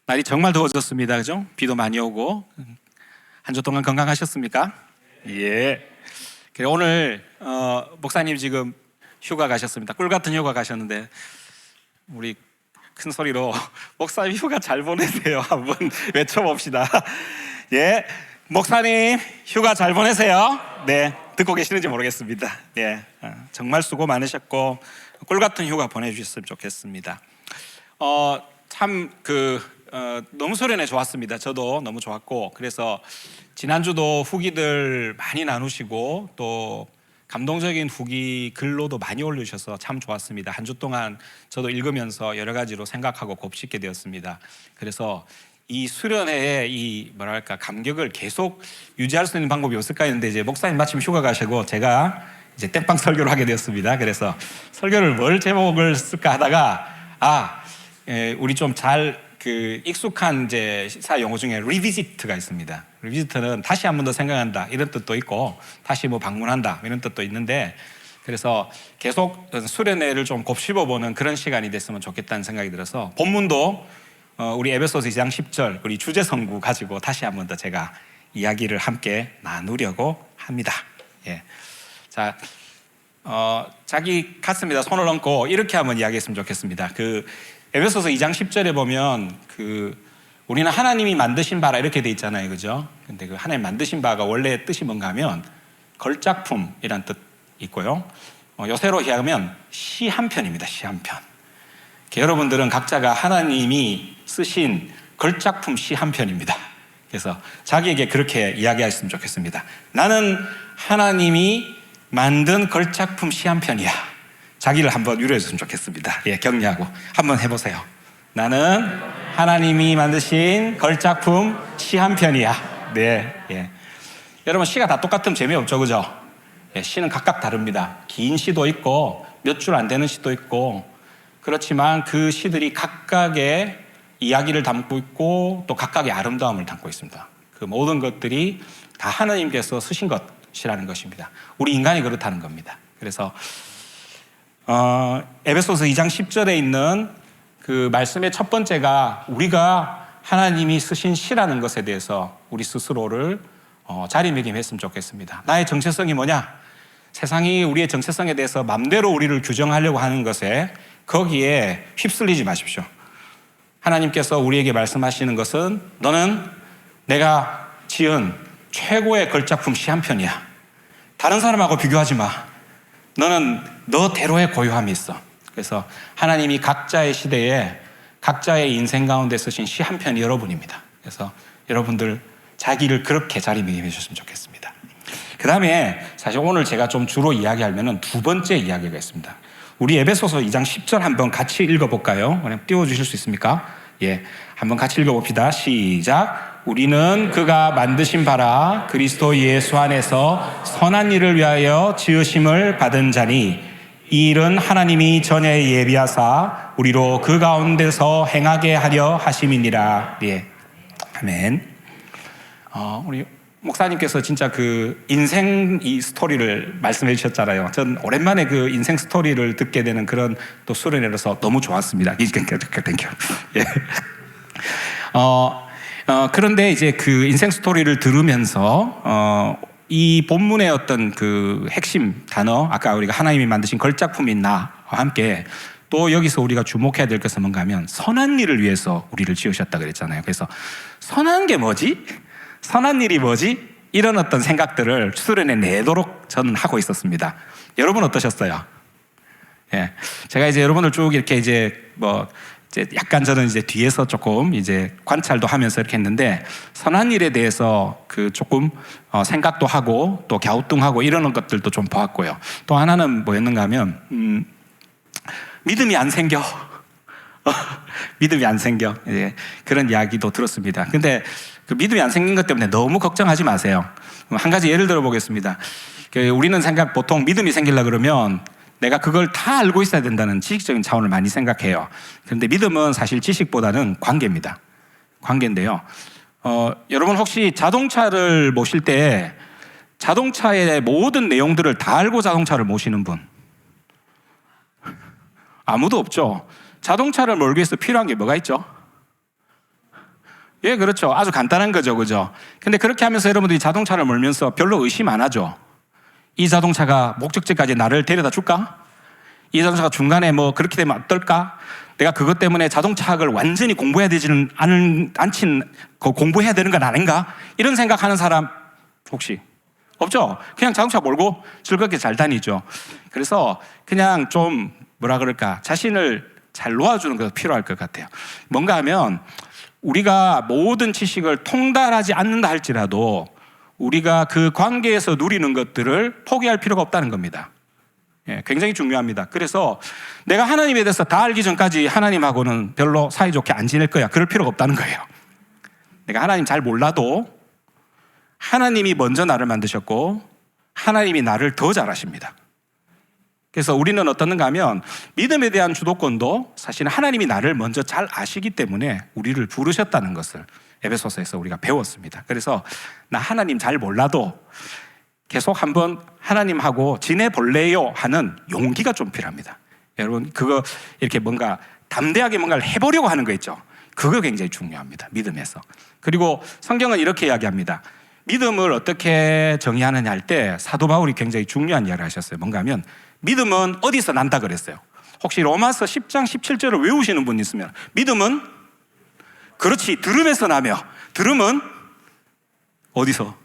날이 정말 더워졌습니다. 그죠? 비도 많이 오고. 한 주 동안 건강하셨습니까? 예. 그래, 오늘 목사님 지금 휴가 가셨습니다. 꿀 같은 휴가 가셨는데 우리 큰 소리로 목사님 휴가 잘 보내세요 한번 외쳐봅시다. 예, 목사님 휴가 잘 보내세요. 네, 듣고 계시는지 모르겠습니다. 예, 정말 수고 많으셨고 꿀 같은 휴가 보내주셨으면 좋겠습니다. 너무 소련에 좋았습니다. 저도 너무 좋았고, 그래서 지난주도 후기들 많이 나누시고 또 감동적인 후기 글로도 많이 올려주셔서 참 좋았습니다. 한 주 동안 저도 읽으면서 여러 가지로 생각하고 곱씹게 되었습니다. 그래서 이 수련회의 이 감격을 계속 유지할 수 있는 방법이 없을까 했는데, 이제 목사님 마침 휴가 가시고 제가 이제 땜빵 설교를 하게 되었습니다. 그래서 설교를 뭘 제목을 쓸까 하다가 우리 좀 잘 익숙한 이제 시사 용어 중에 리비지트가 있습니다. 리비지트는 다시 한 번 더 생각한다 이런 뜻도 있고, 다시 방문한다 이런 뜻도 있는데, 그래서 계속 수련회를 좀 곱씹어보는 그런 시간이 됐으면 좋겠다는 생각이 들어서 본문도 우리 에베소서 2장 10절 우리 주제 성구 가지고 다시 한 번 더 제가 이야기를 함께 나누려고 합니다. 예. 자, 자기 가슴에다 손을 얹고 이렇게 한번 이야기했으면 좋겠습니다. 에베소서 2장 10절에 보면 우리는 하나님이 만드신 바라 이렇게 돼 있잖아요, 그죠? 근데 하나님 만드신 바가 원래 뜻이 뭔가 하면 걸작품이란 뜻 있고요. 요새로 이야기하면 시 한 편입니다. 시 한 편. 여러분들은 각자가 하나님이 쓰신 걸작품 시 한 편입니다. 그래서 자기에게 그렇게 이야기하셨으면 좋겠습니다. 나는 하나님이 만든 걸작품 시 한 편이야. 자기를 한번 위로해 줬으면 좋겠습니다. 예, 격려하고 한번 해보세요. 나는 하나님이 만드신 걸작품 시 한 편이야. 네, 예. 여러분, 시가 다 똑같으면 재미없죠, 그죠? 예, 시는 각각 다릅니다. 긴 시도 있고 몇 줄 안 되는 시도 있고, 그렇지만 그 시들이 각각의 이야기를 담고 있고 또 각각의 아름다움을 담고 있습니다. 그 모든 것들이 다 하나님께서 쓰신 것이라는 것입니다. 우리 인간이 그렇다는 겁니다. 그래서 에베소서 2장 10절에 있는 그 말씀의 첫 번째가 우리가 하나님이 쓰신 시라는 것에 대해서 우리 스스로를 자리매김했으면 좋겠습니다. 나의 정체성이 뭐냐? 세상이 우리의 정체성에 대해서 맘대로 우리를 규정하려고 하는 것에 거기에 휩쓸리지 마십시오. 하나님께서 우리에게 말씀하시는 것은 너는 내가 지은 최고의 걸작품 시 한 편이야. 다른 사람하고 비교하지 마. 너는 너대로의 고유함이 있어. 그래서 하나님이 각자의 시대에 각자의 인생 가운데 쓰신 시 한 편이 여러분입니다. 그래서 여러분들 자기를 그렇게 자리매김해 주셨으면 좋겠습니다. 그 다음에 사실 오늘 제가 좀 주로 이야기하면은 두 번째 이야기가 있습니다. 우리 에베소서 2장 10절 한번 같이 읽어볼까요? 그냥 띄워주실 수 있습니까? 예, 한번 같이 읽어봅시다. 시작. 우리는 그가 만드신 바라 그리스도 예수 안에서 선한 일을 위하여 지으심을 받은 자니, 이 일은 하나님이 전에 예비하사 우리로 그 가운데서 행하게 하려 하심이니라. 예, 아멘. 우리 목사님께서 진짜 인생 이 스토리를 말씀해 주셨잖아요. 전 오랜만에 인생 스토리를 듣게 되는 그런 또 수련회라서 너무 좋았습니다. 땡큐. 예. 그런데 이제 인생 스토리를 들으면서 이 본문의 어떤 핵심 단어, 아까 우리가 하나님이 만드신 걸작품인 나와 함께 또 여기서 우리가 주목해야 될 것은 뭔가 하면 선한 일을 위해서 우리를 지으셨다 그랬잖아요. 그래서 선한 게 뭐지? 선한 일이 뭐지? 이런 어떤 생각들을 수련에 내도록 저는 하고 있었습니다. 여러분 어떠셨어요? 예, 제가 이제 여러분을 쭉 이렇게 이제 약간 저는 이제 뒤에서 조금 이제 관찰도 하면서 이렇게 했는데, 선한 일에 대해서 조금 생각도 하고 또 갸우뚱하고 이러는 것들도 좀 보았고요. 또 하나는 뭐였는가 하면 믿음이 안 생겨. 믿음이 안 생겨. 예, 그런 이야기도 들었습니다. 근데 믿음이 안 생긴 것 때문에 너무 걱정하지 마세요. 한 가지 예를 들어 보겠습니다. 우리는 보통 믿음이 생기려고 그러면 내가 그걸 다 알고 있어야 된다는 지식적인 차원을 많이 생각해요. 그런데 믿음은 사실 지식보다는 관계입니다. 관계인데요. 여러분 혹시 자동차를 모실 때 자동차의 모든 내용들을 다 알고 자동차를 모시는 분? 아무도 없죠. 자동차를 몰기 위해서 필요한 게 뭐가 있죠? 예, 그렇죠. 아주 간단한 거죠. 그죠? 근데 그렇게 하면서 여러분들이 자동차를 몰면서 별로 의심 안 하죠. 이 자동차가 목적지까지 나를 데려다 줄까? 이 자동차가 중간에 뭐 그렇게 되면 어떨까? 내가 그것 때문에 자동차학을 완전히 공부해야 되지는 공부해야 되는 건 아닌가? 이런 생각하는 사람 혹시 없죠? 그냥 자동차 몰고 즐겁게 잘 다니죠. 그래서 그냥 좀 뭐라 그럴까? 자신을 잘 놓아주는 것도 필요할 것 같아요. 뭔가 하면 우리가 모든 지식을 통달하지 않는다 할지라도 우리가 그 관계에서 누리는 것들을 포기할 필요가 없다는 겁니다. 예, 굉장히 중요합니다. 그래서 내가 하나님에 대해서 다 알기 전까지 하나님하고는 별로 사이좋게 안 지낼 거야. 그럴 필요가 없다는 거예요. 내가 하나님 잘 몰라도 하나님이 먼저 나를 만드셨고 하나님이 나를 더 잘 아십니다. 그래서 우리는 어떻는가 하면 믿음에 대한 주도권도 사실은 하나님이 나를 먼저 잘 아시기 때문에 우리를 부르셨다는 것을 에베소서에서 우리가 배웠습니다. 그래서 나 하나님 잘 몰라도 계속 한번 하나님하고 지내볼래요 하는 용기가 좀 필요합니다. 여러분 그거 이렇게 뭔가 담대하게 뭔가를 해보려고 하는 거 있죠. 그거 굉장히 중요합니다. 믿음에서. 그리고 성경은 이렇게 이야기합니다. 믿음을 어떻게 정의하느냐 할 때 사도 바울이 굉장히 중요한 이야기를 하셨어요. 뭔가 하면 믿음은 어디서 난다 그랬어요. 혹시 로마서 10장 17절을 외우시는 분 있으면 믿음은 그렇지 들음에서 나며 들음은 어디서?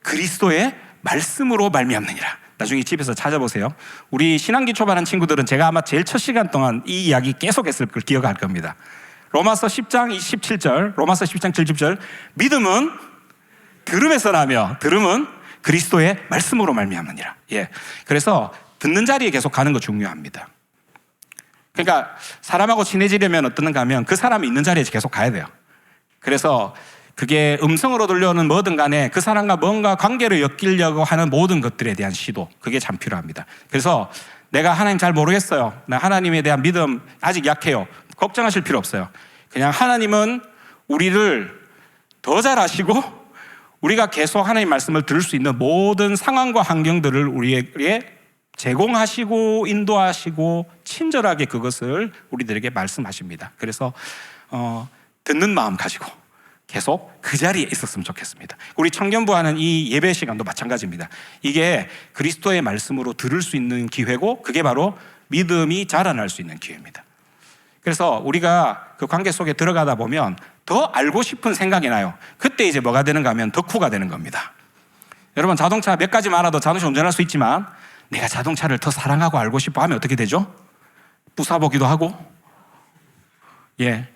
그리스도의 말씀으로 말미암느니라. 나중에 집에서 찾아보세요. 우리 신학기 초반한 친구들은 제가 아마 제일 첫 시간 동안 이 이야기 계속했을 걸 기억할 겁니다. 로마서 10장 27절, 로마서 10장 70절 믿음은 들음에서 나며 들음은 그리스도의 말씀으로 말미암느니라. 예, 그래서 듣는 자리에 계속 가는 거 중요합니다. 그러니까 사람하고 친해지려면 어떤가 하면 그 사람이 있는 자리에 계속 가야 돼요. 그래서 그게 음성으로 들려오는 뭐든 간에 그 사람과 뭔가 관계를 엮이려고 하는 모든 것들에 대한 시도, 그게 참 필요합니다. 그래서 내가 하나님 잘 모르겠어요. 나 하나님에 대한 믿음 아직 약해요. 걱정하실 필요 없어요. 그냥 하나님은 우리를 더 잘 아시고 우리가 계속 하나님 말씀을 들을 수 있는 모든 상황과 환경들을 우리에게 제공하시고 인도하시고 친절하게 그것을 우리들에게 말씀하십니다. 그래서 듣는 마음 가지고 계속 그 자리에 있었으면 좋겠습니다. 우리 청년부 하는 이 예배 시간도 마찬가지입니다. 이게 그리스도의 말씀으로 들을 수 있는 기회고 그게 바로 믿음이 자라날 수 있는 기회입니다. 그래서 우리가 그 관계 속에 들어가다 보면 더 알고 싶은 생각이 나요. 그때 이제 뭐가 되는가 하면 덕후가 되는 겁니다. 여러분 자동차 몇 가지만 알아도 자동차 운전할 수 있지만 내가 자동차를 더 사랑하고 알고 싶어 하면 어떻게 되죠? 부사보기도 하고 예,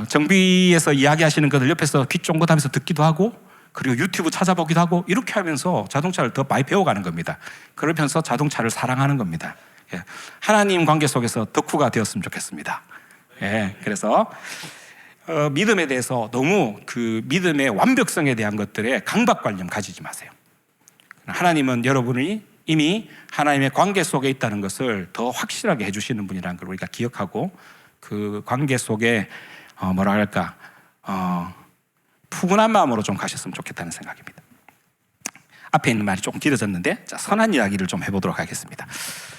정비에서 이야기하시는 것을 옆에서 귀 쫑긋하면서 듣기도 하고 그리고 유튜브 찾아보기도 하고 이렇게 하면서 자동차를 더 많이 배워가는 겁니다. 그러면서 자동차를 사랑하는 겁니다. 예, 하나님 관계 속에서 덕후가 되었으면 좋겠습니다. 예, 그래서 믿음에 대해서 너무 그 믿음의 완벽성에 대한 것들에 강박관념 가지지 마세요. 하나님은 여러분이 이미 하나님의 관계 속에 있다는 것을 더 확실하게 해주시는 분이라는 걸 우리가 기억하고 그 관계 속에 뭐라 할까 푸근한 마음으로 좀 가셨으면 좋겠다는 생각입니다. 앞에 있는 말이 조금 길어졌는데 자, 선한 이야기를 좀 해보도록 하겠습니다.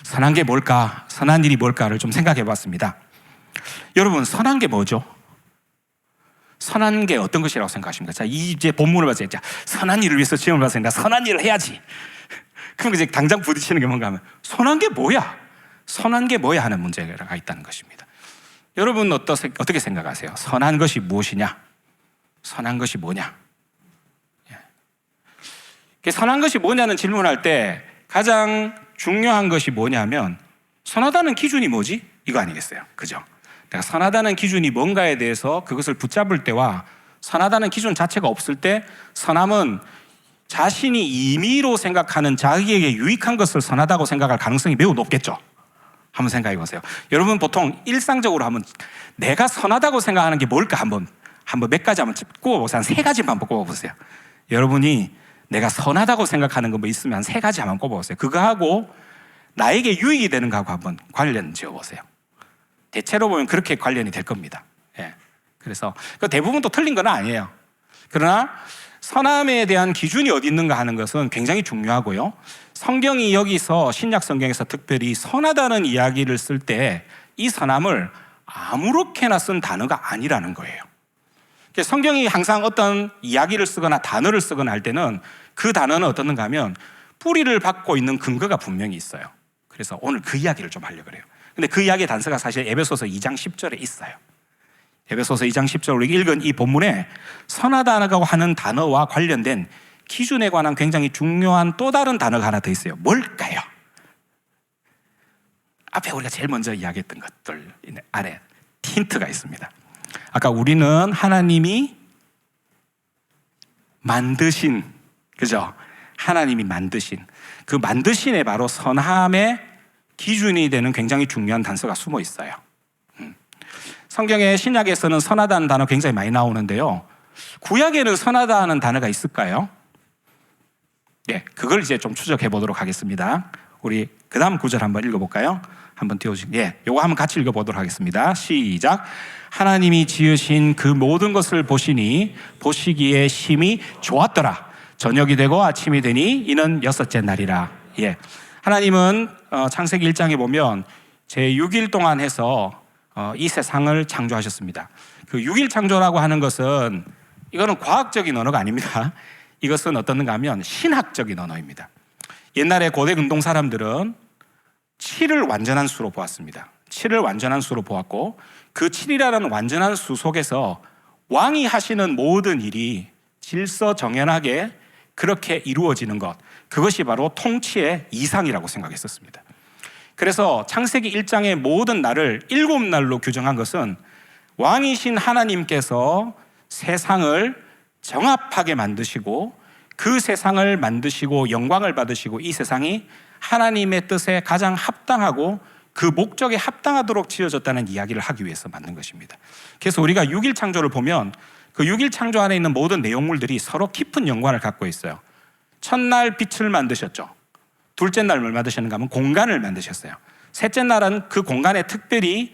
선한 게 뭘까? 선한 일이 뭘까를 좀 생각해 봤습니다. 여러분 선한 게 뭐죠? 선한 게 어떤 것이라고 생각하십니까? 자, 이제 본문을 봤어요. 자, 선한 일을 위해서 시험을 봤어요. 나 선한 일을 해야지. 그럼 이제 당장 부딪히는 게 뭔가 하면 선한 게 뭐야? 선한 게 뭐야 하는 문제가 있다는 것입니다. 여러분 어떻게 생각하세요? 선한 것이 무엇이냐? 선한 것이 뭐냐? 선한 것이 뭐냐는 질문할 때 가장 중요한 것이 뭐냐면 선하다는 기준이 뭐지? 이거 아니겠어요? 그죠? 내가 선하다는 기준이 뭔가에 대해서 그것을 붙잡을 때와 선하다는 기준 자체가 없을 때 선함은 자신이 임의로 생각하는 자기에게 유익한 것을 선하다고 생각할 가능성이 매우 높겠죠. 한번 생각해 보세요. 여러분 보통 일상적으로 한번 내가 선하다고 생각하는 게 뭘까 한번 몇 가지 한번 꼽아보세요. 한 3가지만 한번 꼽아보세요. 여러분이 내가 선하다고 생각하는 거 뭐 있으면 한 3가지 한번 꼽아보세요. 그거하고 나에게 유익이 되는 거하고 한번 관련 지어보세요. 대체로 보면 그렇게 관련이 될 겁니다. 예. 그래서 대부분 또 틀린 건 아니에요. 그러나 선함에 대한 기준이 어디 있는가 하는 것은 굉장히 중요하고요. 성경이 여기서 신약 성경에서 특별히 선하다는 이야기를 쓸 때 이 선함을 아무렇게나 쓴 단어가 아니라는 거예요. 성경이 항상 어떤 이야기를 쓰거나 단어를 쓰거나 할 때는 그 단어는 어떻는가 하면 뿌리를 받고 있는 근거가 분명히 있어요. 그래서 오늘 그 이야기를 좀 하려고 그래요. 근데 그 이야기의 단서가 사실 에베소서 2장 10절에 있어요. 에베소서 2장 10절 우리 읽은 이 본문에 선하다라고 하는 단어와 관련된 기준에 관한 굉장히 중요한 또 다른 단어가 하나 더 있어요. 뭘까요? 앞에 우리가 제일 먼저 이야기했던 것들 안에 힌트가 있습니다. 아까 우리는 하나님이 만드신, 그죠? 하나님이 만드신, 그 만드신에 바로 선함의 기준이 되는 굉장히 중요한 단서가 숨어 있어요. 성경의 신약에서는 선하다는 단어 굉장히 많이 나오는데요. 구약에는 선하다는 단어가 있을까요? 네, 그걸 이제 좀 추적해 보도록 하겠습니다. 우리 그 다음 구절 한번 읽어볼까요? 한번 띄워주시고, 요거 한번 같이 읽어보도록 하겠습니다. 시작. 하나님이 지으신 그 모든 것을 보시니 보시기에 심히 좋았더라. 저녁이 되고 아침이 되니 이는 여섯째 날이라. 하나님은 창세기 1장에 보면 제6일 동안 해서 이 세상을 창조하셨습니다. 그 6일 창조라고 하는 것은 이거는 과학적인 언어가 아닙니다. 이것은 어떤가 하면 신학적인 언어입니다. 옛날에 고대 근동 사람들은 7을 완전한 수로 보았습니다. 7을 완전한 수로 보았고 그 7이라는 완전한 수 속에서 왕이 하시는 모든 일이 질서정연하게 그렇게 이루어지는 것, 그것이 바로 통치의 이상이라고 생각했었습니다. 그래서 창세기 1장의 모든 날을 7날로 규정한 것은 왕이신 하나님께서 세상을 정합하게 만드시고 그 세상을 만드시고 영광을 받으시고 이 세상이 하나님의 뜻에 가장 합당하고 그 목적에 합당하도록 지어졌다는 이야기를 하기 위해서 만든 것입니다. 그래서 우리가 6일 창조를 보면 그 6일 창조 안에 있는 모든 내용물들이 서로 깊은 연관을 갖고 있어요. 첫날 빛을 만드셨죠. 둘째 날 뭘 만드셨는가 하면 공간을 만드셨어요. 셋째 날은 그 공간에 특별히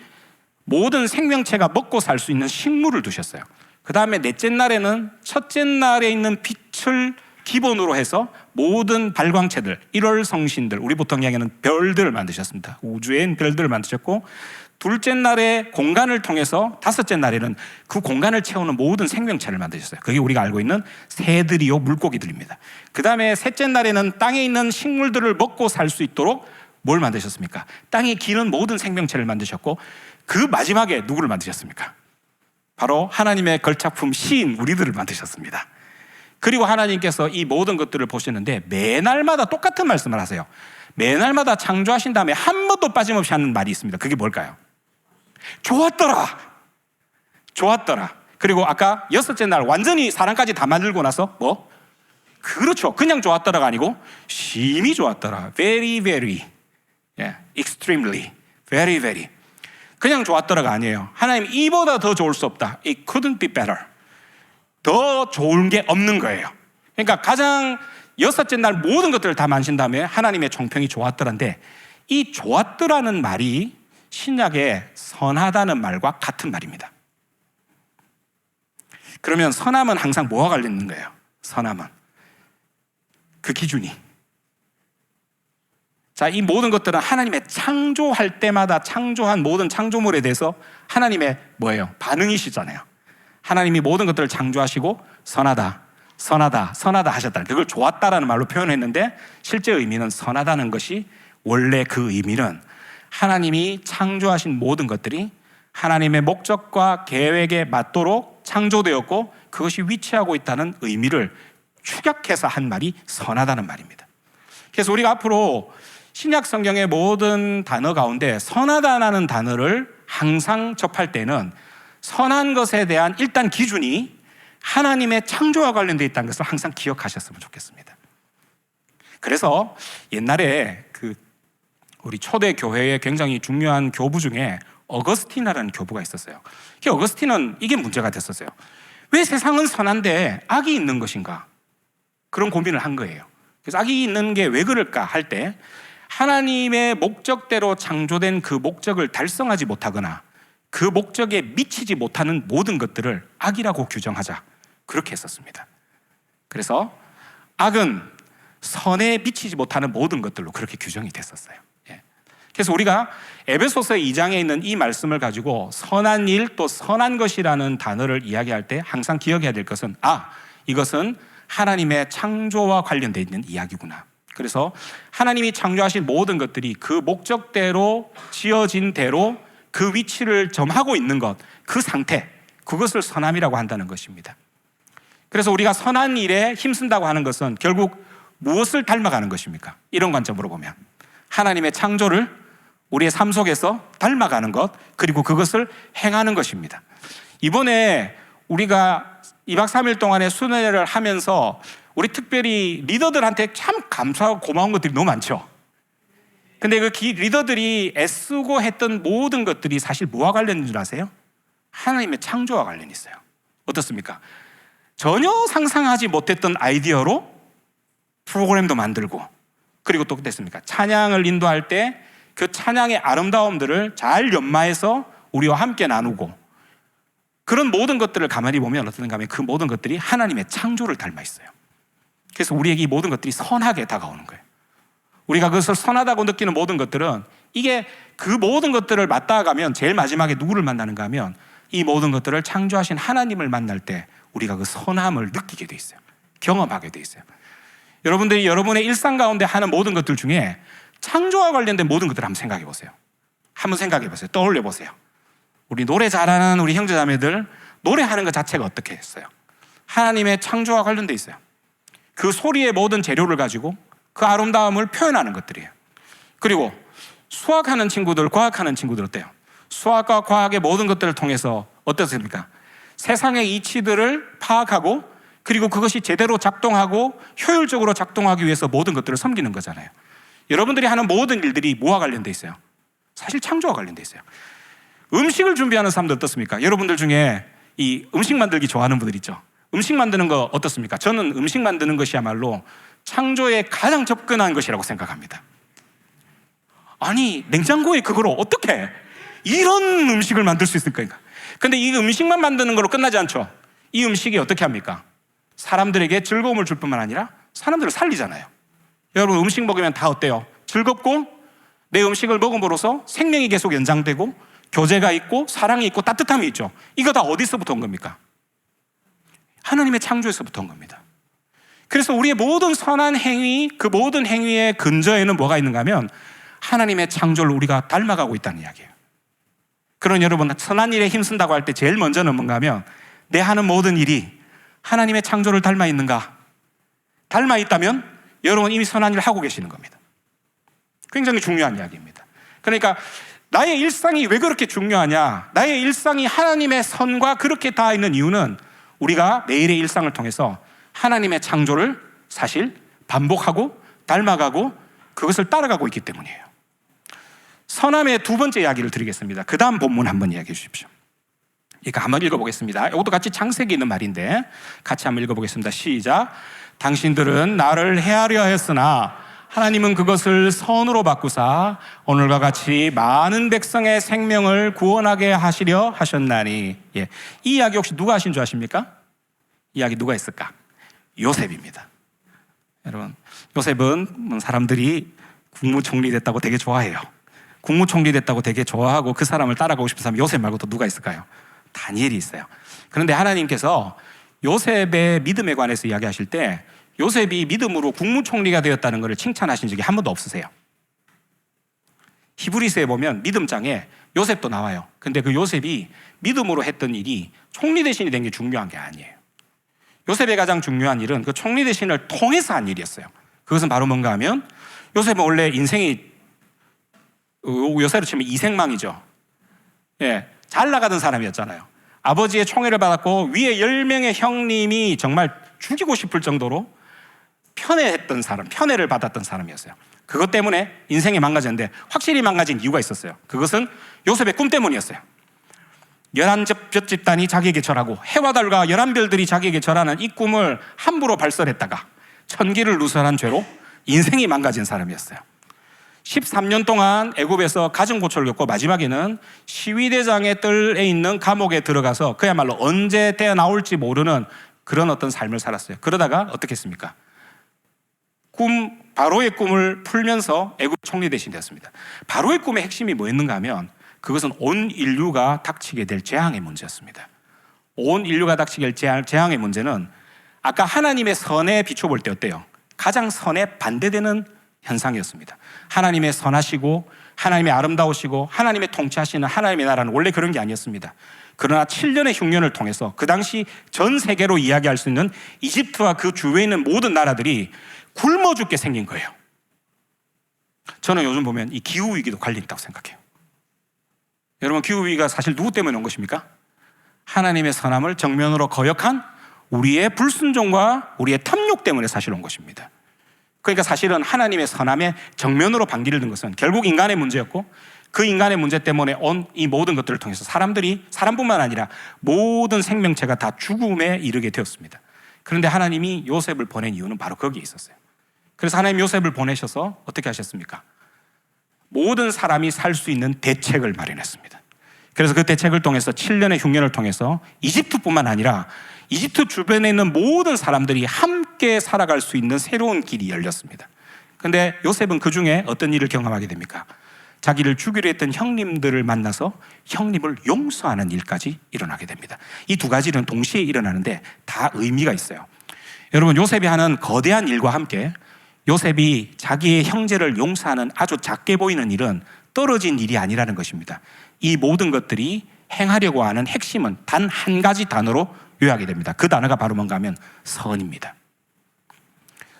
모든 생명체가 먹고 살 수 있는 식물을 두셨어요. 그 다음에 넷째 날에는 첫째 날에 있는 빛을 기본으로 해서 모든 발광체들, 일월성신들, 우리 보통 이야기하는 별들을 만드셨습니다. 우주에 있는 별들을 만드셨고, 둘째 날에 공간을 통해서 다섯째 날에는 그 공간을 채우는 모든 생명체를 만드셨어요. 그게 우리가 알고 있는 새들이요 물고기들입니다. 그 다음에 셋째 날에는 땅에 있는 식물들을 먹고 살 수 있도록 뭘 만드셨습니까? 땅에 기는 모든 생명체를 만드셨고, 그 마지막에 누구를 만드셨습니까? 바로 하나님의 걸작품 시인 우리들을 만드셨습니다. 그리고 하나님께서 이 모든 것들을 보시는데 매날마다 똑같은 말씀을 하세요. 매날마다 창조하신 다음에 한 번도 빠짐없이 하는 말이 있습니다. 그게 뭘까요? 좋았더라. 좋았더라. 그리고 아까 여섯째 날 완전히 사람까지 다 만들고 나서 뭐? 그렇죠. 그냥 좋았더라가 아니고 심히 좋았더라. Very, very, extremely, very, very. 그냥 좋았더라가 아니에요. 하나님 이보다 더 좋을 수 없다. It couldn't be better. 더 좋은 게 없는 거예요. 그러니까 가장 여섯째 날 모든 것들을 다 만신 다음에 하나님의 총평이 좋았더란데, 이 좋았더라는 말이 신약의 선하다는 말과 같은 말입니다. 그러면 선함은 항상 뭐와 관련 있는 거예요? 선함은 그 기준이, 자, 이 모든 것들은 하나님의 창조할 때마다 창조한 모든 창조물에 대해서 하나님의 뭐예요? 반응이시잖아요. 하나님이 모든 것들을 창조하시고 선하다, 선하다, 선하다 하셨다. 그걸 좋았다라는 말로 표현했는데 실제 의미는 선하다는 것이, 원래 그 의미는 하나님이 창조하신 모든 것들이 하나님의 목적과 계획에 맞도록 창조되었고 그것이 위치하고 있다는 의미를 축약해서 한 말이 선하다는 말입니다. 그래서 우리가 앞으로 신약 성경의 모든 단어 가운데 선하다라는 단어를 항상 접할 때는 선한 것에 대한 일단 기준이 하나님의 창조와 관련되어 있다는 것을 항상 기억하셨으면 좋겠습니다. 그래서 옛날에 우리 초대 교회의 굉장히 중요한 교부 중에 어거스틴이라는 교부가 있었어요. 이 어거스틴은 이게 문제가 됐었어요. 왜 세상은 선한데 악이 있는 것인가? 그런 고민을 한 거예요. 그래서 악이 있는 게 왜 그럴까 할 때, 하나님의 목적대로 창조된 그 목적을 달성하지 못하거나 그 목적에 미치지 못하는 모든 것들을 악이라고 규정하자, 그렇게 했었습니다. 그래서 악은 선에 미치지 못하는 모든 것들로 그렇게 규정이 됐었어요. 그래서 우리가 에베소서 2장에 있는 이 말씀을 가지고 선한 일 또 선한 것이라는 단어를 이야기할 때 항상 기억해야 될 것은 이것은 하나님의 창조와 관련되어 있는 이야기구나. 그래서 하나님이 창조하신 모든 것들이 그 목적대로 지어진 대로 그 위치를 점하고 있는 것, 그 상태, 그것을 선함이라고 한다는 것입니다. 그래서 우리가 선한 일에 힘쓴다고 하는 것은 결국 무엇을 닮아가는 것입니까? 이런 관점으로 보면 하나님의 창조를 우리의 삶 속에서 닮아가는 것, 그리고 그것을 행하는 것입니다. 이번에 우리가 2박 3일 동안의 순회를 하면서 우리 특별히 리더들한테 참 감사하고 고마운 것들이 너무 많죠. 근데 그 리더들이 애쓰고 했던 모든 것들이 사실 뭐와 관련인 줄 아세요? 하나님의 창조와 관련이 있어요. 어떻습니까? 전혀 상상하지 못했던 아이디어로 프로그램도 만들고, 그리고 또 어땠습니까? 찬양을 인도할 때 그 찬양의 아름다움들을 잘 연마해서 우리와 함께 나누고, 그런 모든 것들을 가만히 보면 어떤가 하면 그 모든 것들이 하나님의 창조를 닮아 있어요. 그래서 우리에게 이 모든 것들이 선하게 다가오는 거예요. 우리가 그것을 선하다고 느끼는 모든 것들은, 이게 그 모든 것들을 맞닿아가면 제일 마지막에 누구를 만나는가 하면 이 모든 것들을 창조하신 하나님을 만날 때 우리가 그 선함을 느끼게 돼 있어요. 경험하게 돼 있어요. 여러분들이 여러분의 일상 가운데 하는 모든 것들 중에 창조와 관련된 모든 것들을 한번 생각해 보세요. 한번 생각해 보세요. 떠올려 보세요. 우리 노래 잘하는 우리 형제자매들 노래하는 것 자체가 어떻게 했어요? 하나님의 창조와 관련돼 있어요. 그 소리의 모든 재료를 가지고 그 아름다움을 표현하는 것들이에요. 그리고 수학하는 친구들, 과학하는 친구들 어때요? 수학과 과학의 모든 것들을 통해서 어떻습니까? 세상의 이치들을 파악하고, 그리고 그것이 제대로 작동하고 효율적으로 작동하기 위해서 모든 것들을 섬기는 거잖아요. 여러분들이 하는 모든 일들이 뭐와 관련돼 있어요? 사실 창조와 관련돼 있어요. 음식을 준비하는 사람들 어떻습니까? 여러분들 중에 이 음식 만들기 좋아하는 분들 있죠? 음식 만드는 거 어떻습니까? 저는 음식 만드는 것이야말로 창조에 가장 접근한 것이라고 생각합니다. 아니, 냉장고에 그거로 어떻게 이런 음식을 만들 수 있을까? 근데 이 음식만 만드는 걸로 끝나지 않죠. 이 음식이 어떻게 합니까? 사람들에게 즐거움을 줄 뿐만 아니라 사람들을 살리잖아요. 여러분, 음식 먹으면 다 어때요? 즐겁고, 내 음식을 먹음으로써 생명이 계속 연장되고, 교제가 있고, 사랑이 있고, 따뜻함이 있죠. 이거 다 어디서부터 온 겁니까? 하나님의 창조에서부터 온 겁니다. 그래서 우리의 모든 선한 행위, 그 모든 행위의 근저에는 뭐가 있는가 하면 하나님의 창조를 우리가 닮아가고 있다는 이야기예요. 그런 여러분, 선한 일에 힘쓴다고 할 때 제일 먼저는 뭔가 하면 내 하는 모든 일이 하나님의 창조를 닮아 있는가? 닮아 있다면 여러분 이미 선한 일을 하고 계시는 겁니다. 굉장히 중요한 이야기입니다. 그러니까 나의 일상이 왜 그렇게 중요하냐? 나의 일상이 하나님의 선과 그렇게 닿아 있는 이유는 우리가 매일의 일상을 통해서 하나님의 창조를 사실 반복하고 닮아가고 그것을 따라가고 있기 때문이에요. 선함의 두 번째 이야기를 드리겠습니다. 그 다음 본문 한번 이야기해 주십시오. 이거 한번 읽어보겠습니다. 이것도 같이 창세기에 있는 말인데 같이 한번 읽어보겠습니다. 시작. 당신들은 나를 해하려 했으나 하나님은 그것을 선으로 바꾸사 오늘과 같이 많은 백성의 생명을 구원하게 하시려 하셨나니. 이 이야기 혹시 누가 하신 줄 아십니까? 이 이야기 누가 했을까? 요셉입니다. 여러분, 요셉은 사람들이 국무총리 됐다고 되게 좋아해요. 국무총리 됐다고 되게 좋아하고 그 사람을 따라가고 싶은 사람 요셉 말고 또 누가 있을까요? 다니엘이 있어요. 그런데 하나님께서 요셉의 믿음에 관해서 이야기하실 때 요셉이 믿음으로 국무총리가 되었다는 것을 칭찬하신 적이 한 번도 없으세요. 히브리서에 보면 믿음장에 요셉도 나와요. 근데 그 요셉이 믿음으로 했던 일이 총리 대신이 된 게 중요한 게 아니에요. 요셉의 가장 중요한 일은 그 총리 대신을 통해서 한 일이었어요. 그것은 바로 뭔가 하면 요셉은 원래 인생이 요새로 치면 이생망이죠. 잘 나가던 사람이었잖아요. 아버지의 총애를 받았고 위에 10명의 형님이 정말 죽이고 싶을 정도로 편애했던 사람, 편애를 받았던 사람이었어요. 그것 때문에 인생이 망가졌는데 확실히 망가진 이유가 있었어요. 그것은 요셉의 꿈 때문이었어요. 11별 집단이 자기에게 절하고 해와 달과 11별들이 자기에게 절하는 이 꿈을 함부로 발설했다가 천기를 누설한 죄로 인생이 망가진 사람이었어요. 13년 동안 애굽에서 가정 고초를 겪고 마지막에는 시위대장의 뜰에 있는 감옥에 들어가서 그야말로 언제 떼어나올지 모르는 그런 어떤 삶을 살았어요. 그러다가 어떻게 했습니까? 바로의 꿈을 풀면서 애굽 총리 대신 되었습니다. 바로의 꿈의 핵심이 뭐였는가 하면 그것은 온 인류가 닥치게 될 재앙의 문제였습니다. 온 인류가 닥치게 될 재앙의 문제는 아까 하나님의 선에 비춰볼 때 어때요? 가장 선에 반대되는 현상이었습니다. 하나님의 선하시고 하나님의 아름다우시고 하나님의 통치하시는 하나님의 나라는 원래 그런 게 아니었습니다. 그러나 7년의 흉년을 통해서 그 당시 전 세계로 이야기할 수 있는 이집트와 그 주위에 있는 모든 나라들이 굶어 죽게 생긴 거예요. 저는 요즘 보면 이 기후위기도 관련이 있다고 생각해요. 여러분, 기후위기가 사실 누구 때문에 온 것입니까? 하나님의 선함을 정면으로 거역한 우리의 불순종과 우리의 탐욕 때문에 사실 온 것입니다. 그러니까 사실은 하나님의 선함에 정면으로 반기를 든 것은 결국 인간의 문제였고, 그 인간의 문제 때문에 온 이 모든 것들을 통해서 사람뿐만 아니라 모든 생명체가 다 죽음에 이르게 되었습니다. 그런데 하나님이 요셉을 보낸 이유는 바로 거기에 있었어요. 그래서 하나님 요셉을 보내셔서 어떻게 하셨습니까? 모든 사람이 살 수 있는 대책을 마련했습니다. 그래서 그 대책을 통해서 7년의 흉년을 통해서 이집트뿐만 아니라 이집트 주변에 있는 모든 사람들이 함께 살아갈 수 있는 새로운 길이 열렸습니다. 그런데 요셉은 그 중에 어떤 일을 경험하게 됩니까? 자기를 죽이려 했던 형님들을 만나서 형님을 용서하는 일까지 일어나게 됩니다. 이 두 가지 일은 동시에 일어나는데 다 의미가 있어요. 여러분, 요셉이 하는 거대한 일과 함께 요셉이 자기의 형제를 용서하는 아주 작게 보이는 일은 떨어진 일이 아니라는 것입니다. 이 모든 것들이 행하려고 하는 핵심은 단 한 가지 단어로 요약이 됩니다. 그 단어가 바로 뭔가 하면 선입니다.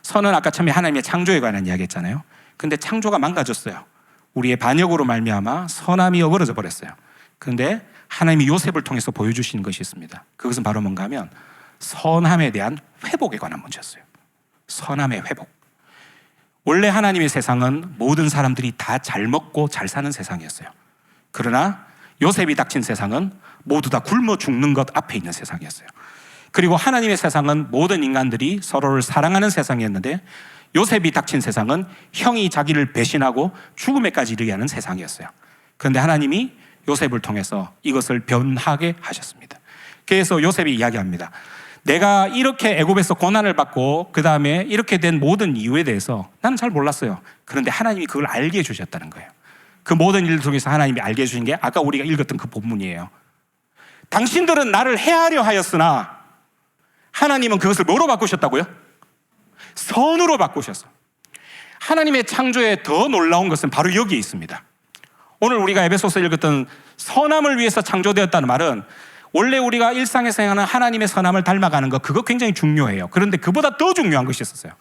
선은 아까 처음에 하나님의 창조에 관한 이야기 했잖아요. 근데 창조가 망가졌어요. 우리의 반역으로 말미암아 선함이 어그러져 버렸어요. 그런데 하나님이 요셉을 통해서 보여주신 것이 있습니다. 그것은 바로 뭔가 하면 선함에 대한 회복에 관한 문제였어요. 선함의 회복. 원래 하나님의 세상은 모든 사람들이 다 잘 먹고 잘 사는 세상이었어요. 그러나 요셉이 닥친 세상은 모두 다 굶어 죽는 것 앞에 있는 세상이었어요. 그리고 하나님의 세상은 모든 인간들이 서로를 사랑하는 세상이었는데 요셉이 닥친 세상은 형이 자기를 배신하고 죽음에까지 이르게 하는 세상이었어요. 그런데 하나님이 요셉을 통해서 이것을 변하게 하셨습니다. 그래서 요셉이 이야기합니다. 내가 이렇게 애굽에서 고난을 받고 그 다음에 이렇게 된 모든 이유에 대해서 나는 잘 몰랐어요. 그런데 하나님이 그걸 알게 해주셨다는 거예요. 그 모든 일 속에서 하나님이 알게 해주신 게 아까 우리가 읽었던 그 본문이에요. 당신들은 나를 해하려 하였으나 하나님은 그것을 뭐로 바꾸셨다고요? 선으로 바꾸셨어. 하나님의 창조에 더 놀라운 것은 바로 여기에 있습니다. 오늘 우리가 에베소서 읽었던 선함을 위해서 창조되었다는 말은 원래 우리가 일상에서 행하는 하나님의 선함을 닮아가는 것, 그거 굉장히 중요해요. 그런데 그보다 더 중요한 것이 있었어요.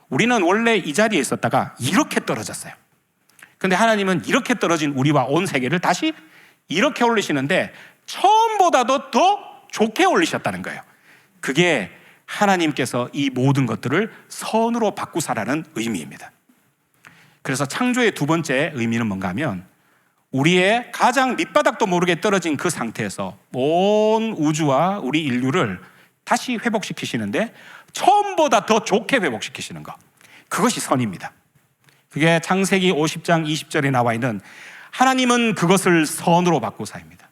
우리는 원래 이 자리에 있었다가 이렇게 떨어졌어요. 그런데 하나님은 이렇게 떨어진 우리와 온 세계를 다시 이렇게 올리시는데 처음보다도 더 좋게 올리셨다는 거예요. 그게 하나님께서 이 모든 것들을 선으로 바꾸사라는 의미입니다. 그래서 창조의 두 번째 의미는 뭔가 하면 우리의 가장 밑바닥도 모르게 떨어진 그 상태에서 온 우주와 우리 인류를 다시 회복시키시는데 처음보다 더 좋게 회복시키시는 것, 그것이 선입니다. 그게 창세기 50장 20절에 나와 있는 하나님은 그것을 선으로 바꾸사입니다.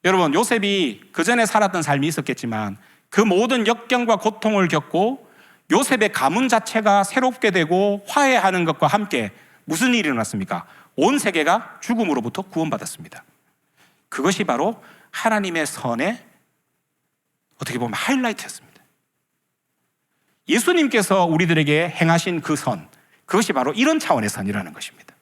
여러분, 요셉이 그 전에 살았던 삶이 있었겠지만 그 모든 역경과 고통을 겪고 요셉의 가문 자체가 새롭게 되고 화해하는 것과 함께 무슨 일이 일어났습니까? 온 세계가 죽음으로부터 구원받았습니다. 그것이 바로 하나님의 선의 어떻게 보면 하이라이트였습니다. 예수님께서 우리들에게 행하신 그 선, 그것이 바로 이런 차원의 선이라는 것입니다.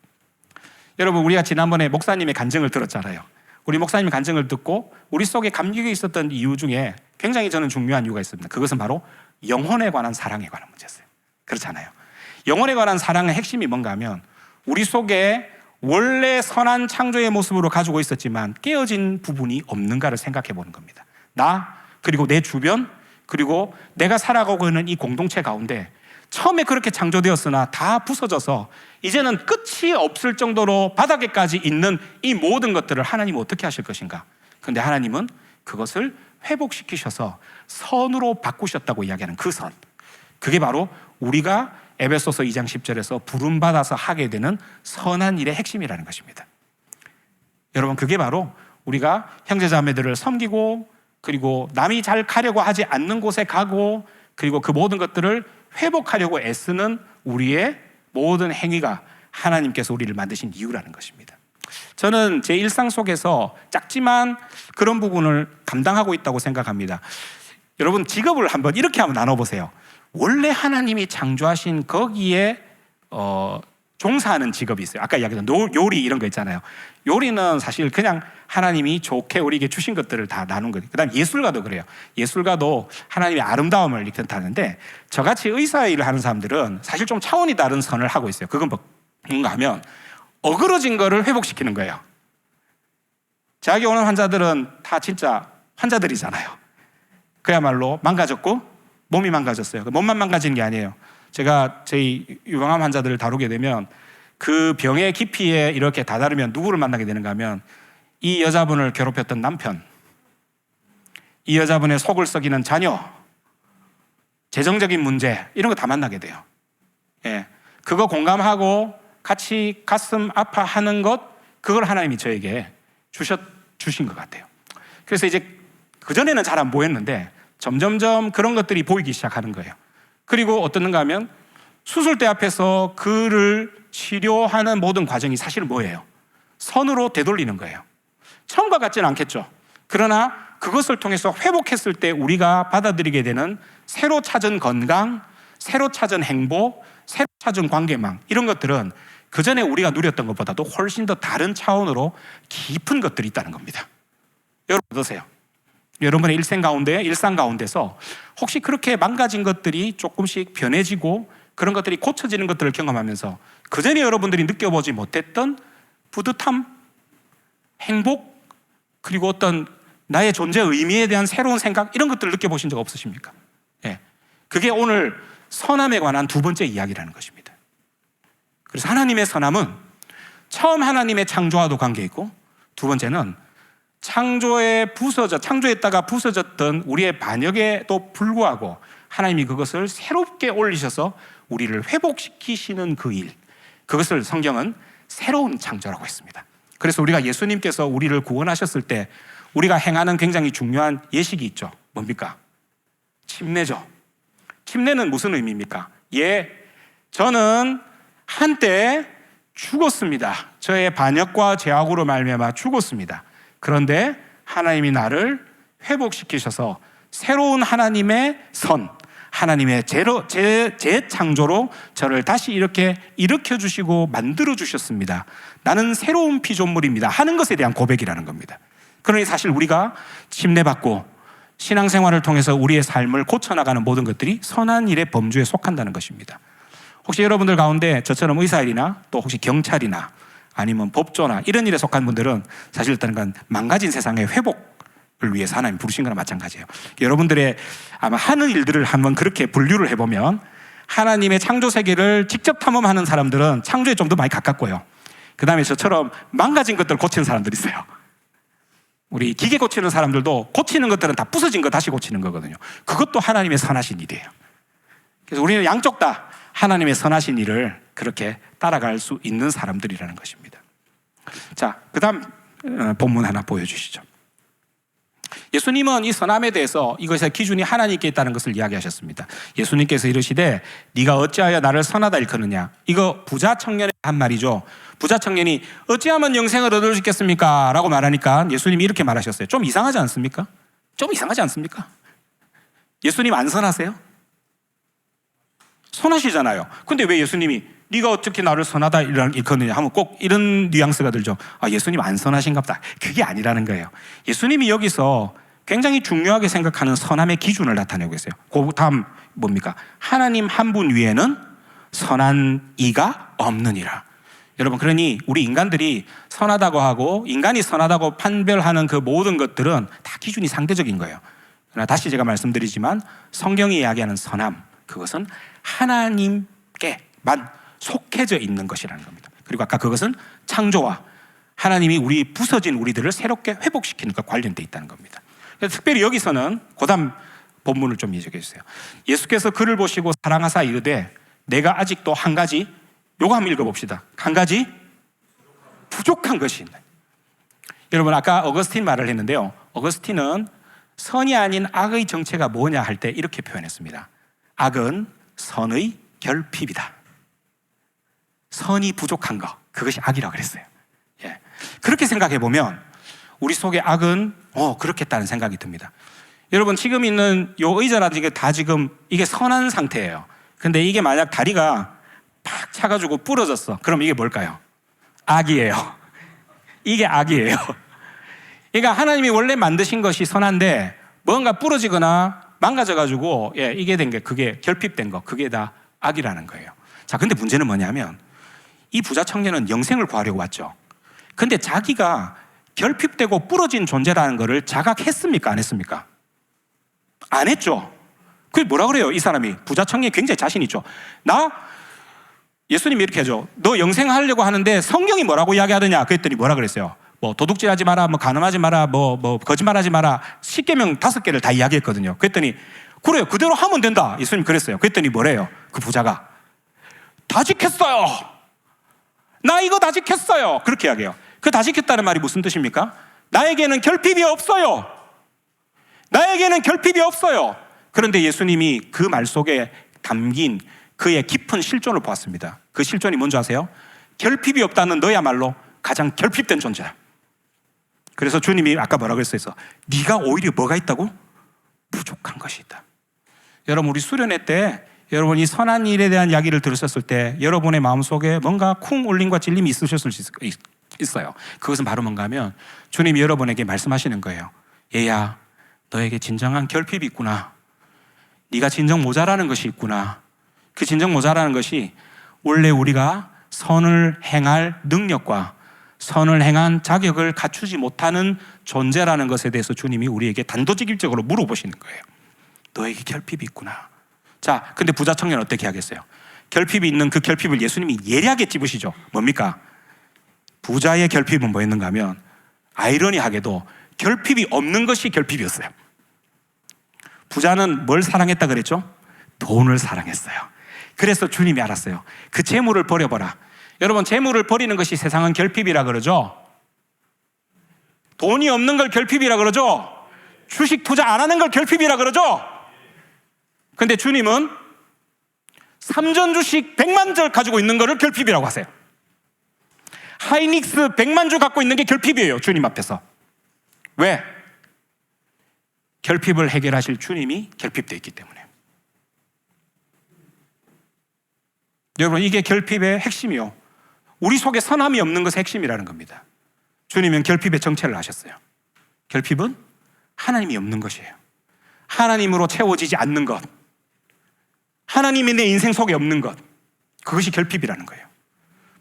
여러분, 우리가 지난번에 목사님의 간증을 들었잖아요. 우리 목사님의 간증을 듣고 우리 속에 감격이 있었던 이유 중에 굉장히 저는 중요한 이유가 있습니다. 그것은 바로 영혼에 관한 사랑에 관한 문제였어요. 그렇잖아요. 영혼에 관한 사랑의 핵심이 뭔가 하면 우리 속에 원래 선한 창조의 모습으로 가지고 있었지만 깨어진 부분이 없는가를 생각해 보는 겁니다. 나, 그리고 내 주변, 그리고 내가 살아가고 있는 이 공동체 가운데 처음에 그렇게 창조되었으나 다 부서져서 이제는 끝이 없을 정도로 바닥에까지 있는 이 모든 것들을 하나님은 어떻게 하실 것인가? 그런데 하나님은 그것을 회복시키셔서 선으로 바꾸셨다고 이야기하는 그 선, 그게 바로 우리가 에베소서 2장 10절에서 부름받아서 하게 되는 선한 일의 핵심이라는 것입니다. 여러분, 그게 바로 우리가 형제자매들을 섬기고 그리고 남이 잘 가려고 하지 않는 곳에 가고 그리고 그 모든 것들을 회복하려고 애쓰는 우리의 모든 행위가 하나님께서 우리를 만드신 이유라는 것입니다. 저는 제 일상 속에서 작지만 그런 부분을 감당하고 있다고 생각합니다. 여러분, 직업을 이렇게 한번 나눠보세요. 원래 하나님이 창조하신 거기에 종사하는 직업이 있어요. 아까 이야기했던 요리 이런 거 있잖아요. 요리는 사실 그냥 하나님이 좋게 우리에게 주신 것들을 다 나눈 거예요. 그 다음 예술가도 그래요. 예술가도 하나님의 아름다움을 이렇게 다는데, 저같이 의사 일을 하는 사람들은 사실 좀 차원이 다른 선을 하고 있어요. 그건 뭔가 하면 어그러진 거를 회복시키는 거예요. 제게 오는 환자들은 다 진짜 환자들이잖아요. 그야말로 망가졌고 몸이 망가졌어요. 몸만 망가지는 게 아니에요. 제가 저희 유방암 환자들을 다루게 되면 그 병의 깊이에 이렇게 다다르면 누구를 만나게 되는가 하면 이 여자분을 괴롭혔던 남편, 이 여자분의 속을 썩이는 자녀, 재정적인 문제, 이런 거 다 만나게 돼요. 예, 그거 공감하고 같이 가슴 아파하는 것, 그걸 하나님이 저에게 주신 것 같아요. 그래서 이제 그전에는 잘 안 보였는데 점점점 그런 것들이 보이기 시작하는 거예요. 그리고 어떻는가 하면 수술대 앞에서 그를 치료하는 모든 과정이 사실은 뭐예요? 선으로 되돌리는 거예요. 처음과 같지는 않겠죠. 그러나 그것을 통해서 회복했을 때 우리가 받아들이게 되는 새로 찾은 건강, 새로 찾은 행복, 새로 찾은 관계망, 이런 것들은 그전에 우리가 누렸던 것보다도 훨씬 더 다른 차원으로 깊은 것들이 있다는 겁니다. 여러분 어떠세요? 여러분의 일상 가운데서 혹시 그렇게 망가진 것들이 조금씩 변해지고 그런 것들이 고쳐지는 것들을 경험하면서 그전에 여러분들이 느껴보지 못했던 뿌듯함, 행복, 그리고 어떤 나의 존재 의미에 대한 새로운 생각, 이런 것들을 느껴보신 적 없으십니까? 예. 그게 오늘 선함에 관한 두 번째 이야기라는 것입니다. 그래서 하나님의 선함은 처음 하나님의 창조와도 관계 있고, 두 번째는 창조했다가 부서졌던 우리의 반역에도 불구하고 하나님이 그것을 새롭게 올리셔서 우리를 회복시키시는 그 일, 그것을 성경은 새로운 창조라고 했습니다. 그래서 우리가 예수님께서 우리를 구원하셨을 때 우리가 행하는 굉장히 중요한 예식이 있죠. 뭡니까? 침례죠. 침례는 무슨 의미입니까? 저는 한때 죽었습니다. 저의 반역과 죄악으로 말미암아 죽었습니다. 그런데 하나님이 나를 회복시키셔서 새로운 하나님의 선, 하나님의 재창조로 저를 다시 이렇게 일으켜주시고 만들어주셨습니다. 나는 새로운 피조물입니다 하는 것에 대한 고백이라는 겁니다. 그러니 사실 우리가 침례받고 신앙생활을 통해서 우리의 삶을 고쳐나가는 모든 것들이 선한 일의 범주에 속한다는 것입니다. 혹시 여러분들 가운데 저처럼 의사일이나 또 혹시 경찰이나 아니면 법조나 이런 일에 속한 분들은 사실 일단은 망가진 세상의 회복을 위해서 하나님 부르신 거나 마찬가지예요. 여러분들의 아마 하는 일들을 한번 그렇게 분류를 해보면 하나님의 창조 세계를 직접 탐험하는 사람들은 창조에 좀 더 많이 가깝고요. 그 다음에 저처럼 망가진 것들을 고치는 사람들이 있어요. 우리 기계 고치는 사람들도 고치는 것들은 다 부서진 거 다시 고치는 거거든요. 그것도 하나님의 선하신 일이에요. 그래서 우리는 양쪽 다 하나님의 선하신 일을 그렇게 따라갈 수 있는 사람들이라는 것입니다. 자, 그 다음 본문 하나 보여주시죠. 예수님은 이 선함에 대해서 이것의 기준이 하나님께 있다는 것을 이야기하셨습니다. 예수님께서 이르시되 네가 어찌하여 나를 선하다 일컫느냐. 이거 부자 청년의 한 말이죠. 부자 청년이 어찌하면 영생을 얻을 수 있겠습니까? 라고 말하니까 예수님이 이렇게 말하셨어요. 좀 이상하지 않습니까? 좀 이상하지 않습니까? 예수님 안 선하세요? 선하시잖아요. 근데 왜 예수님이 네가 어떻게 나를 선하다 일컫느냐 하면 꼭 이런 뉘앙스가 들죠. 예수님 안 선하신가 보다. 그게 아니라는 거예요. 예수님이 여기서 굉장히 중요하게 생각하는 선함의 기준을 나타내고 있어요. 그 다음 뭡니까? 하나님 한 분 위에는 선한 이가 없느니라. 여러분, 그러니 우리 인간들이 선하다고 하고 인간이 선하다고 판별하는 그 모든 것들은 다 기준이 상대적인 거예요. 그러나 다시 제가 말씀드리지만 성경이 이야기하는 선함, 그것은 하나님께만 속해져 있는 것이라는 겁니다. 그리고 아까 그것은 창조와 하나님이 부서진 우리들을 새롭게 회복시키는 것과 관련되어 있다는 겁니다. 그래서 특별히 여기서는 그 다음 본문을 좀 이야기해 주세요. 예수께서 그를 보시고 사랑하사 이르되 내가 아직도 한 가지, 요거 한번 읽어봅시다. 한 가지 부족한 것이 있네. 여러분, 아까 어거스틴 말을 했는데요. 어거스틴은 선이 아닌 악의 정체가 뭐냐 할 때 이렇게 표현했습니다. 악은 선의 결핍이다. 선이 부족한 것, 그것이 악이라고 그랬어요. 예. 그렇게 생각해 보면 우리 속에 악은 그렇겠다는 생각이 듭니다. 여러분, 지금 있는 요 의자라든지 이게 다 지금 이게 선한 상태예요. 근데 이게 만약 다리가 팍 차가지고 부러졌어. 그럼 이게 뭘까요? 악이에요. 이게 악이에요. 그러니까 하나님이 원래 만드신 것이 선한데 뭔가 부러지거나 망가져가지고 이게 된 게, 그게 결핍된 거, 그게 다 악이라는 거예요. 자, 근데 문제는 뭐냐면 이 부자 청년은 영생을 구하려고 왔죠. 근데 자기가 결핍되고 부러진 존재라는 것을 자각했습니까? 안 했습니까? 안 했죠. 그게 뭐라 그래요? 이 사람이, 부자 청년이 굉장히 자신 있죠. 예수님이 이렇게 하죠. 너 영생하려고 하는데 성경이 뭐라고 이야기하더냐? 그랬더니 뭐라 그랬어요? 뭐 도둑질하지 마라, 뭐 간음하지 마라, 뭐 거짓말하지 마라. 10계명 5개를 다 이야기했거든요. 그랬더니 그래요, 그대로 하면 된다. 예수님 그랬어요. 그랬더니 뭐래요? 그 부자가 다 지켰어요. 나 이거 다 지켰어요. 그렇게 이야기해요. 그 다 지켰다는 말이 무슨 뜻입니까? 나에게는 결핍이 없어요. 나에게는 결핍이 없어요. 그런데 예수님이 그 말 속에 담긴 그의 깊은 실존을 보았습니다. 그 실존이 뭔지 아세요? 결핍이 없다는 너야말로 가장 결핍된 존재다. 그래서 주님이 아까 뭐라고 그랬어요? 네가 오히려 뭐가 있다고? 부족한 것이 있다. 여러분, 우리 수련회 때 여러분 이 선한 일에 대한 이야기를 들으셨을 때 여러분의 마음속에 뭔가 쿵 울림과 찔림이 있으셨을 수 있어요. 그것은 바로 뭔가 하면 주님이 여러분에게 말씀하시는 거예요. 얘야, 너에게 진정한 결핍이 있구나. 네가 진정 모자라는 것이 있구나. 그 진정 모자라는 것이 원래 우리가 선을 행할 능력과 선을 행한 자격을 갖추지 못하는 존재라는 것에 대해서 주님이 우리에게 단도직입적으로 물어보시는 거예요. 너에게 결핍이 있구나. 자, 근데 부자 청년은 어떻게 하겠어요? 결핍이 있는 그 결핍을 예수님이 예리하게 찝으시죠. 뭡니까? 부자의 결핍은 뭐였는가 하면 아이러니하게도 결핍이 없는 것이 결핍이었어요. 부자는 뭘 사랑했다 그랬죠? 돈을 사랑했어요. 그래서 주님이 알았어요. 그 재물을 버려봐라. 여러분, 재물을 버리는 것이 세상은 결핍이라 그러죠. 돈이 없는 걸 결핍이라 그러죠. 주식 투자 안 하는 걸 결핍이라 그러죠. 근데 주님은 삼전 주식 100만 주 가지고 있는 거를 결핍이라고 하세요. 하이닉스 100만 주 갖고 있는 게 결핍이에요, 주님 앞에서. 왜? 결핍을 해결하실 주님이 결핍되어 있기 때문에. 여러분, 이게 결핍의 핵심이요. 우리 속에 선함이 없는 것의 핵심이라는 겁니다. 주님은 결핍의 정체를 아셨어요. 결핍은 하나님이 없는 것이에요. 하나님으로 채워지지 않는 것, 하나님이 내 인생 속에 없는 것, 그것이 결핍이라는 거예요.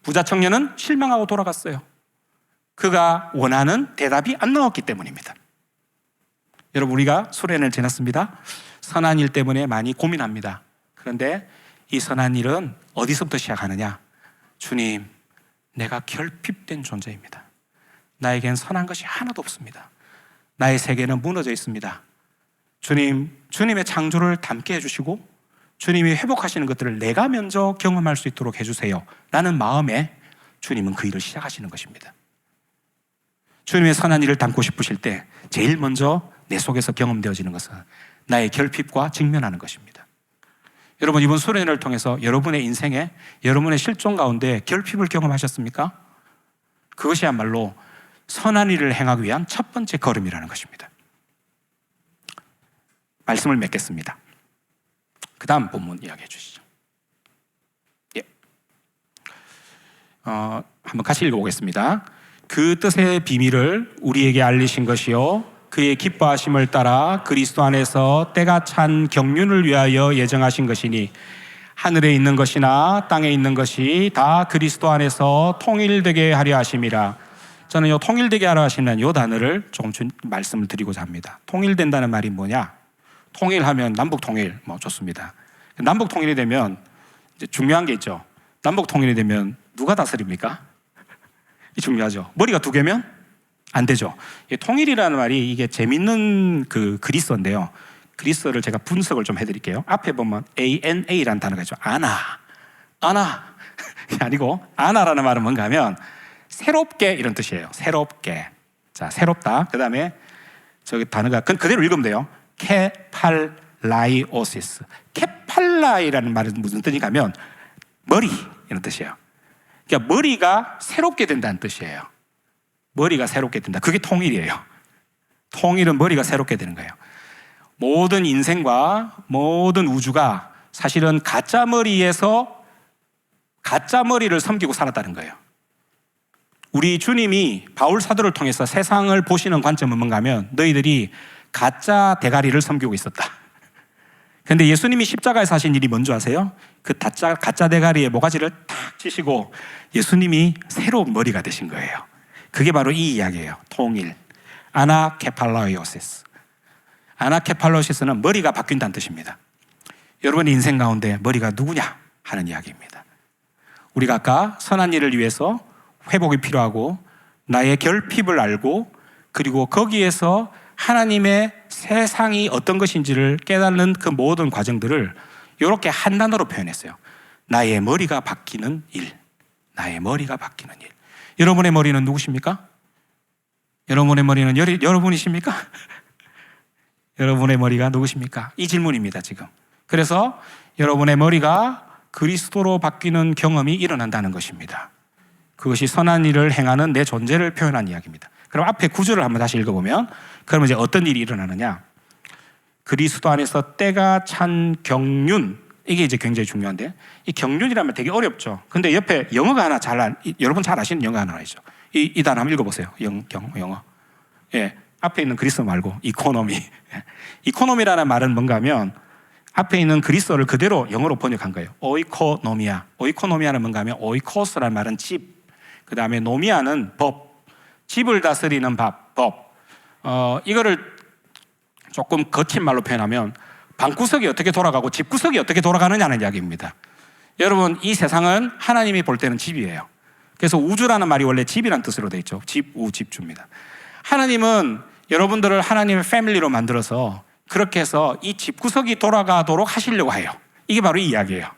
부자 청년은 실망하고 돌아갔어요. 그가 원하는 대답이 안 나왔기 때문입니다. 여러분, 우리가 수련을 지났습니다. 선한 일 때문에 많이 고민합니다. 그런데 이 선한 일은 어디서부터 시작하느냐? 주님, 내가 결핍된 존재입니다. 나에겐 선한 것이 하나도 없습니다. 나의 세계는 무너져 있습니다. 주님, 주님의 창조를 담게 해주시고 주님이 회복하시는 것들을 내가 먼저 경험할 수 있도록 해주세요 라는 마음에 주님은 그 일을 시작하시는 것입니다. 주님의 선한 일을 담고 싶으실 때 제일 먼저 내 속에서 경험되어지는 것은 나의 결핍과 직면하는 것입니다. 여러분, 이번 수련회를 통해서 여러분의 인생에, 여러분의 실존 가운데 결핍을 경험하셨습니까? 그것이야말로 선한 일을 행하기 위한 첫 번째 걸음이라는 것입니다. 말씀을 맺겠습니다. 그 다음 본문 이야기해 주시죠. 예. 한번 같이 읽어보겠습니다. 그 뜻의 비밀을 우리에게 알리신 것이요 그의 기뻐하심을 따라 그리스도 안에서 때가 찬 경륜을 위하여 예정하신 것이니 하늘에 있는 것이나 땅에 있는 것이 다 그리스도 안에서 통일되게 하려 하심이라. 저는 이 통일되게 하려 하시는 이 단어를 조금 말씀을 드리고자 합니다. 통일된다는 말이 뭐냐? 통일하면 남북 통일 좋습니다. 남북 통일이 되면 이제 중요한 게 있죠. 남북 통일이 되면 누가 다스립니까? 이 중요하죠. 머리가 두 개면 안 되죠. 통일이라는 말이 이게 재밌는 그 그리스어인데요. 그리스어를 제가 분석을 좀 해드릴게요. 앞에 보면 ANA라는 단어가 있죠. 아나 아니고 아나라는 말은 뭔가 하면 새롭게 이런 뜻이에요. 새롭게. 자, 새롭다. 그 다음에 저기 단어가 그대로 읽으면 돼요. 케팔라이오시스. 케팔라이라는 말은 무슨 뜻인가 하면 머리 이런 뜻이에요. 그러니까 머리가 새롭게 된다는 뜻이에요. 머리가 새롭게 된다. 그게 통일이에요. 통일은 머리가 새롭게 되는 거예요. 모든 인생과 모든 우주가 사실은 가짜 머리에서 가짜 머리를 섬기고 살았다는 거예요. 우리 주님이 바울 사도를 통해서 세상을 보시는 관점은 뭔가 하면 너희들이 가짜 대가리를 섬기고 있었다. 그런데 예수님이 십자가에서 하신 일이 뭔지 아세요? 그 가짜 대가리에 모가지를 탁 치시고 예수님이 새로운 머리가 되신 거예요. 그게 바로 이 이야기예요. 통일. 아나케팔라이오시스. 아나케팔로시스는 머리가 바뀐다는 뜻입니다. 여러분의 인생 가운데 머리가 누구냐 하는 이야기입니다. 우리가 아까 선한 일을 위해서 회복이 필요하고 나의 결핍을 알고 그리고 거기에서 하나님의 세상이 어떤 것인지를 깨닫는 그 모든 과정들을 이렇게 한 단어로 표현했어요. 나의 머리가 바뀌는 일. 나의 머리가 바뀌는 일. 여러분의 머리는 누구십니까? 여러분의 머리는 여러분이십니까? 여러분의 머리가 누구십니까? 이 질문입니다, 지금. 그래서 여러분의 머리가 그리스도로 바뀌는 경험이 일어난다는 것입니다. 그것이 선한 일을 행하는 내 존재를 표현한 이야기입니다. 그럼 앞에 구절을 한번 다시 읽어보면 그러면 이제 어떤 일이 일어나느냐? 그리스도 안에서 때가 찬 경륜, 이게 이제 굉장히 중요한데 이 경륜이라면 되게 어렵죠. 근데 옆에 영어가 하나 여러분 잘 아시는 영어가 하나 있죠. 이 단어 한번 읽어보세요. 영어. 예, 앞에 있는 그리스도 말고 이코노미. 이코노미라는 말은 뭔가 하면 앞에 있는 그리스도를 그대로 영어로 번역한 거예요. 오이코노미아. 오이코노미아는 뭔가 하면 오이코스라는 말은 집, 그 다음에 노미아는 법, 집을 다스리는 법. 이거를 조금 거친 말로 표현하면 방구석이 어떻게 돌아가고 집구석이 어떻게 돌아가느냐는 이야기입니다. 여러분, 이 세상은 하나님이 볼 때는 집이에요. 그래서 우주라는 말이 원래 집이라는 뜻으로 되어 있죠. 집주입니다. 하나님은 여러분들을 하나님의 패밀리로 만들어서 그렇게 해서 이 집구석이 돌아가도록 하시려고 해요. 이게 바로 이 이야기예요.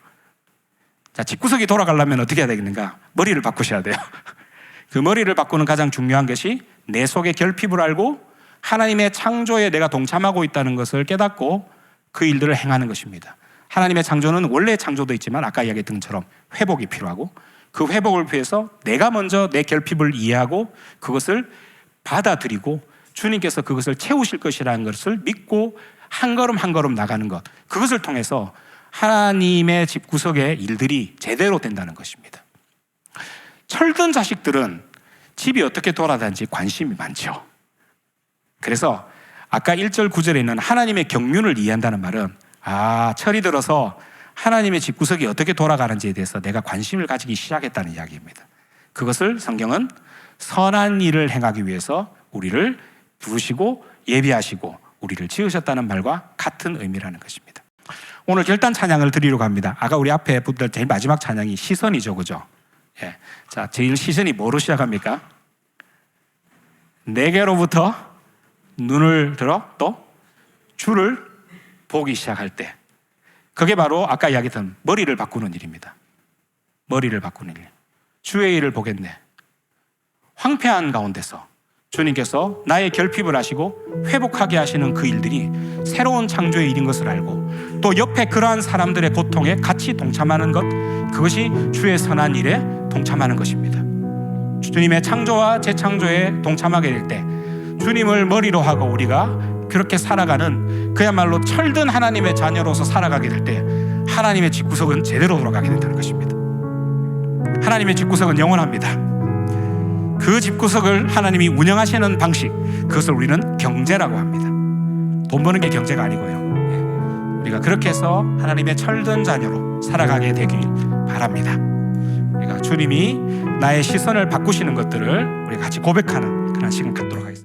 자, 집구석이 돌아가려면 어떻게 해야 되겠는가? 머리를 바꾸셔야 돼요. 그 머리를 바꾸는 가장 중요한 것이 내 속의 결핍을 알고 하나님의 창조에 내가 동참하고 있다는 것을 깨닫고 그 일들을 행하는 것입니다. 하나님의 창조는 원래 창조도 있지만 아까 이야기했던 것처럼 회복이 필요하고 그 회복을 위해서 내가 먼저 내 결핍을 이해하고 그것을 받아들이고 주님께서 그것을 채우실 것이라는 것을 믿고 한 걸음 한 걸음 나가는 것, 그것을 통해서 하나님의 집구석의 일들이 제대로 된다는 것입니다. 철든 자식들은 집이 어떻게 돌아가는지 관심이 많죠. 그래서 아까 1절 9절에 있는 하나님의 경륜을 이해한다는 말은 철이 들어서 하나님의 집구석이 어떻게 돌아가는지에 대해서 내가 관심을 가지기 시작했다는 이야기입니다. 그것을 성경은 선한 일을 행하기 위해서 우리를 부르시고 예비하시고 우리를 지으셨다는 말과 같은 의미라는 것입니다. 오늘 결단 찬양을 드리려고 합니다. 아까 우리 앞에 붙들 제일 마지막 찬양이 시선이죠, 그죠? 예. 자, 제일 시선이 뭐로 시작합니까? 내게로부터 눈을 들어 또 주를 보기 시작할 때, 그게 바로 아까 이야기했던 머리를 바꾸는 일입니다. 머리를 바꾸는 일. 주의 일을 보겠네. 황폐한 가운데서 주님께서 나의 결핍을 하시고 회복하게 하시는 그 일들이 새로운 창조의 일인 것을 알고 또 옆에 그러한 사람들의 고통에 같이 동참하는 것, 그것이 주의 선한 일에 동참하는 것입니다. 주님의 창조와 재창조에 동참하게 될 때 주님을 머리로 하고 우리가 그렇게 살아가는 그야말로 철든 하나님의 자녀로서 살아가게 될 때 하나님의 집구석은 제대로 돌아가게 된다는 것입니다. 하나님의 집구석은 영원합니다. 그 집구석을 하나님이 운영하시는 방식, 그것을 우리는 경제라고 합니다. 돈 버는 게 경제가 아니고요. 우리가 그렇게 해서 하나님의 철든 자녀로 살아가게 되길 바랍니다. 우리가 주님이 나의 시선을 바꾸시는 것들을 우리가 같이 고백하는 그런 시간 갖도록 하겠습니다.